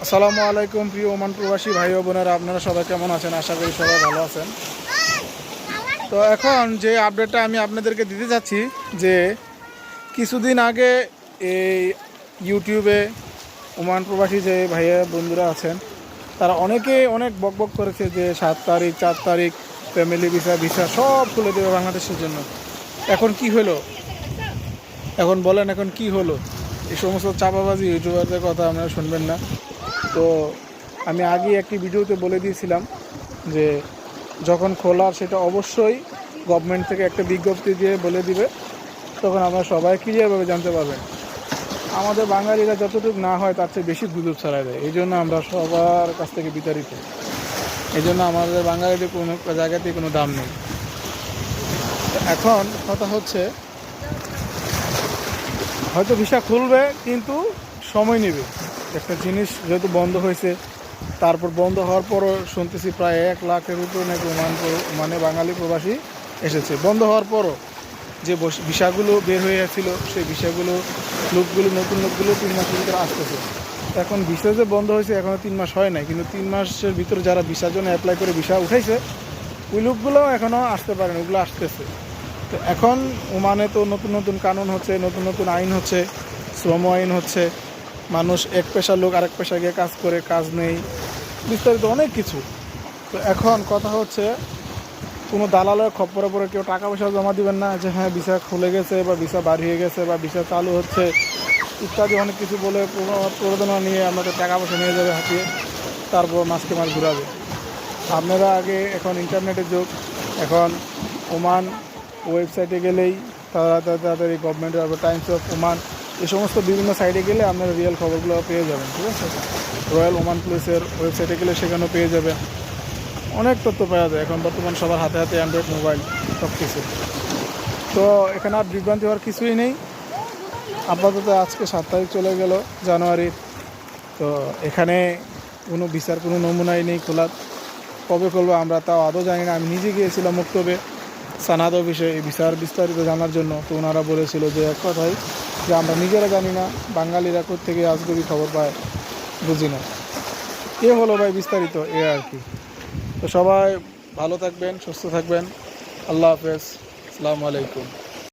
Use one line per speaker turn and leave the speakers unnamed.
আসসালামু আলাইকুম প্রিয় ওমান প্রবাসী ভাই ও বোনেরা, আপনারা সবাই কেমন আছেন? আশা করি সবাই ভালো আছেন। তো এখন যে আপডেটটা আমি আপনাদেরকে দিতে যাচ্ছি যে কিছুদিন আগে এই ইউটিউবে ওমান প্রবাসী যে ভাইয়া বন্ধুরা আছেন তারা অনেক বকবক করেছে যে 7 তারিখ 4 তারিখ ফ্যামিলি ভিসা সব খুলে দেবে বাংলাদেশের জন্য। এখন কি হলো? এখন বলেন এখন কি হলো? এই সমস্ত চাপাবাজি ইউটিউবারদের কথা আপনারা শুনবেন না। তো আমি আগে একটি ভিডিওতে বলে দিয়েছিলাম যে যখন খোলার সেটা অবশ্যই গভর্নমেন্ট থেকে একটা বিজ্ঞপ্তি দিয়ে বলে দিবে, তখন আমরা সবাই ক্লিয়ারভাবে জানতে পারবেন। আমাদের বাঙালিরা যতটুকু না হয় তার চেয়ে বেশি গুজব ছড়ায় দেয়, এই জন্য আমরা সবার কাছ থেকে বিতাড়িত। এই জন্য আমাদের বাঙালিদের কোনো জায়গাতেই কোনো দাম নেই। এখন কথা হচ্ছে হয়তো ভিসা খুলবে কিন্তু সময় নেবে। একটা জিনিস যেহেতু বন্ধ হয়েছে, তারপর বন্ধ হওয়ার পরও শুনতেছি প্রায় 1 লাখের উপরে নাকি মানে বাঙালি প্রবাসী এসেছে। বন্ধ হওয়ার পরও যে ভিসাগুলো বের হয়ে যাচ্ছিলো সেই ভিসাগুলো নতুন লোকগুলো 3 মাসের ভিতরে আসতেছে। এখন ভিসা যে বন্ধ হয়েছে এখনও 3 মাস হয় নাই, কিন্তু 3 মাসের ভিতরে যারা ভিসার জন্য অ্যাপ্লাই করে ভিসা উঠাইছে ওই লোকগুলোও এখনও আসতে পারেন, ওগুলো আসতেছে। তো এখন ওমানে তো নতুন কানুন হচ্ছে, নতুন আইন হচ্ছে, শ্রম আইন হচ্ছে। মানুষ এক পেশার লোক আরেক পেশায় গিয়ে কাজ করে, কাজ নেই, বিস্তারিত অনেক কিছু। তো এখন কথা হচ্ছে কোনো দালালের খপ্পরে পরে কেউ টাকা পয়সা জমা দিবেন না যে হ্যাঁ ভিসা খুলে গেছে বা ভিসা বাড়িয়ে গেছে বা ভিসা চালু হচ্ছে ইত্যাদি অনেক কিছু বলে প্ররোচনা নিয়ে আমাদের টাকা পয়সা নিয়ে যাবে হাতিয়ে, তারপর মাসকে মাস ঘুরাবে। আপনারা আগে এখন ইন্টারনেটের যুগ, এখন ওমান ওয়েবসাইটে গেলেই তাড়াতাড়ি গভর্নমেন্টের টাইমস অফ ওমান এই সমস্ত বিভিন্ন সাইটে গেলে আপনারা রিয়েল খবরগুলো পেয়ে যাবেন, ঠিক আছে? রয়্যাল ওমান পুলিশের ওয়েবসাইটে গেলে সেখানেও পেয়ে যাবেন, অনেক তথ্য পাওয়া যায়। এখন বর্তমান সবার হাতে হাতে অ্যান্ড্রয়েড মোবাইল সব কিছু। তো এখানে আর বিভ্রান্তি হওয়ার কিছুই নেই। আপাতত আজকে 7 তারিখ চলে গেল জানুয়ারির। তো এখানে কোনো ভিসার কোনো নমুনাই নেই খোলার। কবে করবো আমরা তাও আদৌ জানি না। আমি নিজে গিয়েছিলাম মক্তবে সানাদ অফিসে এই ভিসার বিস্তারিত জানার জন্য। তো ওনারা বলেছিল যে এক কথাই যে আমরা নিজেরা জানি না, বাঙালিরা কোত্থেকে আজগবি খবর পায় বুঝি না। এ হলো ভাই বিস্তারিত, এ আর কি। তো সবাই ভালো থাকবেন, সুস্থ থাকবেন। আল্লাহ হাফেজ, আসসালামু আলাইকুম।